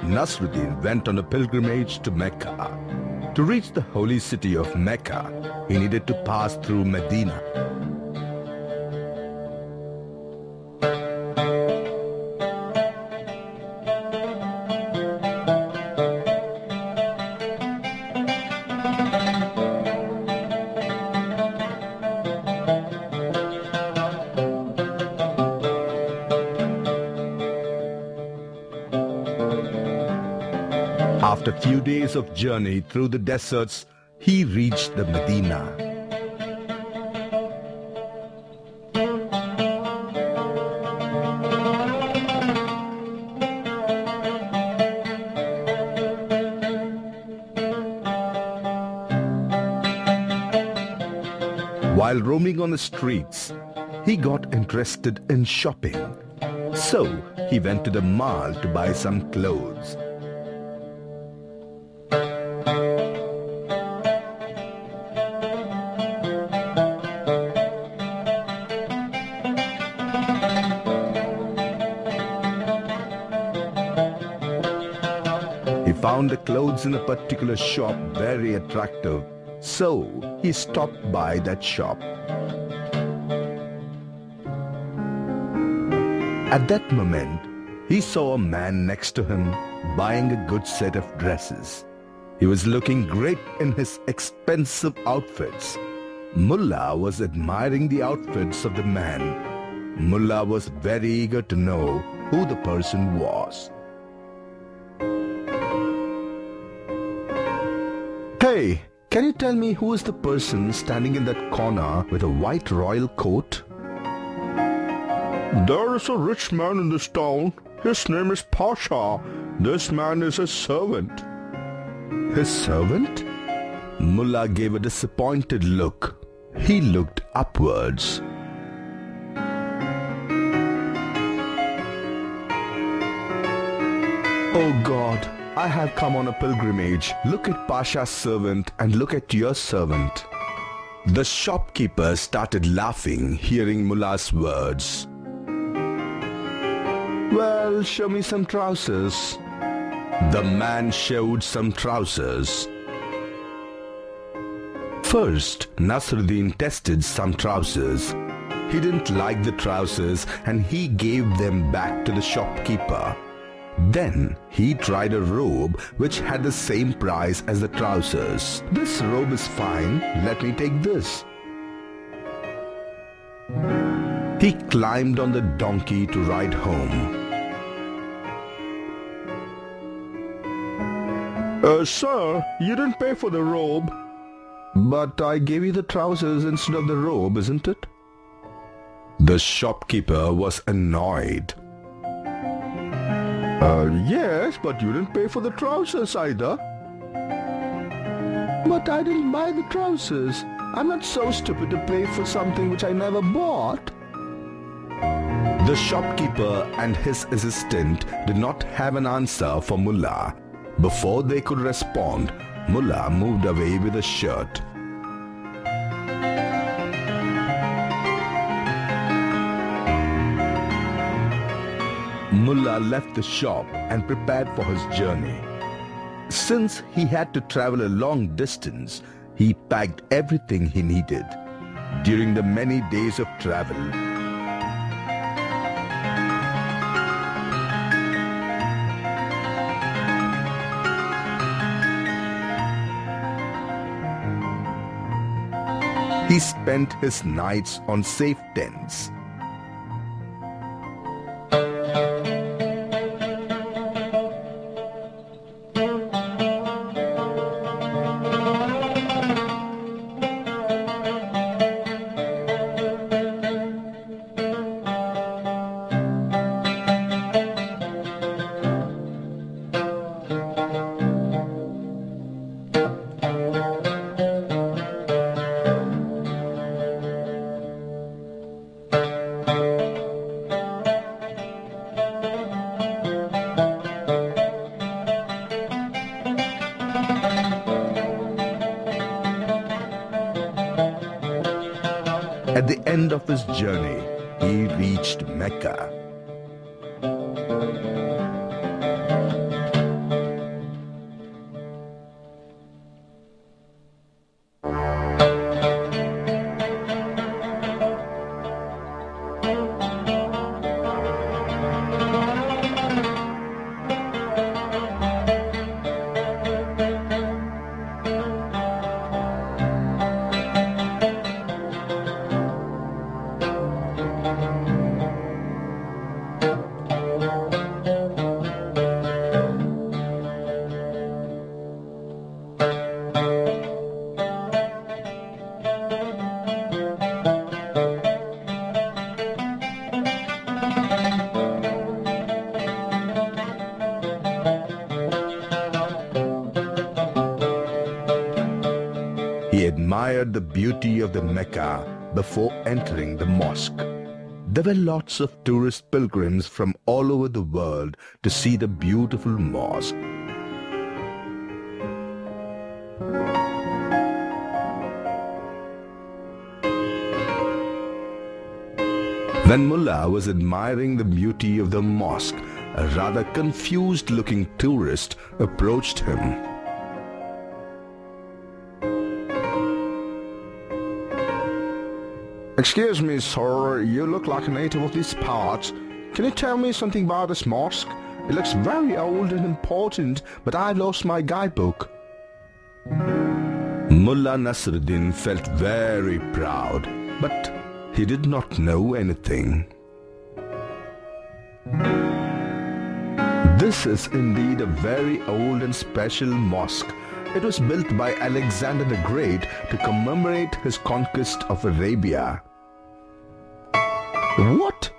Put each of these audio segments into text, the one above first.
Nasruddin went on a pilgrimage to Mecca. To reach the holy city of Mecca, he needed to pass through Medina. After a few days of journey through the deserts, he reached the Medina. While roaming on the streets, he got interested in shopping. So he went to the mall to buy some clothes. He found the clothes in a particular shop very attractive, so he stopped by that shop. At that moment, he saw a man next to him buying a good set of dresses. He was looking great in his expensive outfits. Mullah was admiring the outfits of the man. Mullah was very eager to know who the person was. Hey, can you tell me who is the person standing in that corner with a white royal coat? There is a rich man in this town. His name is Pasha. This man is his servant. His servant? Mullah gave a disappointed look. He looked upwards. Oh God, I have come on a pilgrimage. Look at Pasha's servant and look at your servant. The shopkeeper started laughing, hearing Mullah's words. Well, show me some trousers. The man showed some trousers. First, Nasruddin tested some trousers. He didn't like the trousers and he gave them back to the shopkeeper. Then he tried a robe which had the same price as the trousers. This robe is fine, let me take this. He climbed on the donkey to ride home. Sir, you didn't pay for the robe. But I gave you the trousers instead of the robe, isn't it? The shopkeeper was annoyed. Yes, but you didn't pay for the trousers either. But I didn't buy the trousers. I'm not so stupid to pay for something which I never bought. The shopkeeper and his assistant did not have an answer for Mullah. Before they could respond, Mullah moved away with a shirt. Mullah left the shop and prepared for his journey. Since he had to travel a long distance, he packed everything he needed. During the many days of travel, he spent his nights on safe tents. At the end of his journey, he reached Mecca. He admired the beauty of the Mecca before entering the mosque. There were lots of tourist pilgrims from all over the world to see the beautiful mosque. When Mullah was admiring the beauty of the mosque, a rather confused-looking tourist approached him. Excuse me, sir, you look like a native of these parts. Can you tell me something about this mosque? It looks very old and important, but I lost my guidebook. Mullah Nasruddin felt very proud, but he did not know anything. This is indeed a very old and special mosque. It was built by Alexander the Great to commemorate his conquest of Arabia. What?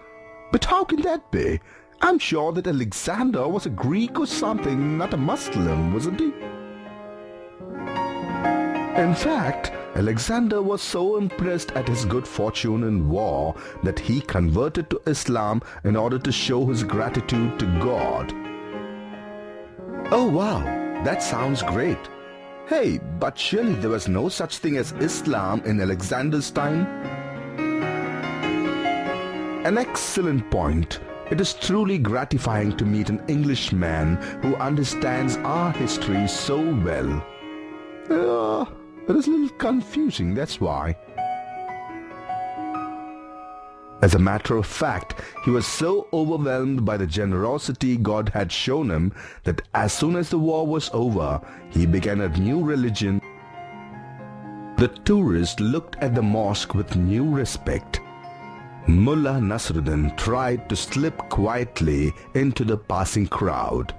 But how can that be? I'm sure that Alexander was a Greek or something, not a Muslim, wasn't he? In fact, Alexander was so impressed at his good fortune in war that he converted to Islam in order to show his gratitude to God. Oh wow, that sounds great. Hey, but surely there was no such thing as Islam in Alexander's time? An excellent point. It is truly gratifying to meet an Englishman who understands our history so well. It is a little confusing, that's why. As a matter of fact, he was so overwhelmed by the generosity God had shown him that as soon as the war was over, he began a new religion. The tourist looked at the mosque with new respect. Mullah Nasruddin tried to slip quietly into the passing crowd.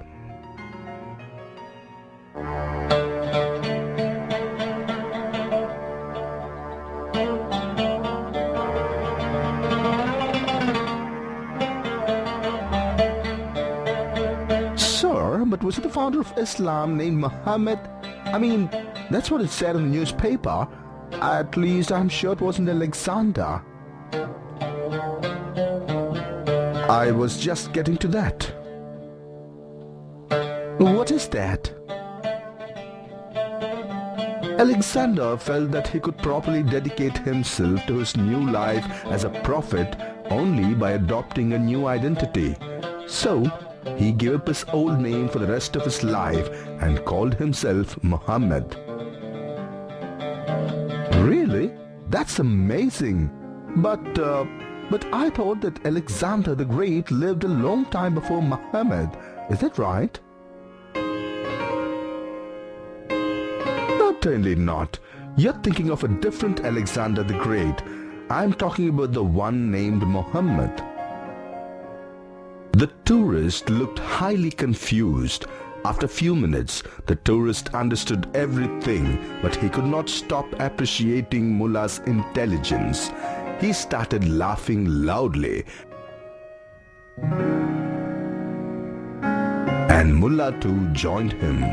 But was it the founder of Islam named Muhammad? I mean, that's what it said in the newspaper. At least I'm sure it wasn't Alexander. I was just getting to that. What is that? Alexander felt that he could properly dedicate himself to his new life as a prophet only by adopting a new identity. So, he gave up his old name for the rest of his life and called himself Muhammad. Really? That's amazing. But I thought that Alexander the Great lived a long time before Muhammad. Is that right? Certainly not. You're thinking of a different Alexander the Great. I'm talking about the one named Muhammad. The tourist looked highly confused. After a few minutes, the tourist understood everything, but he could not stop appreciating Mullah's intelligence. He started laughing loudly, and Mullah too joined him.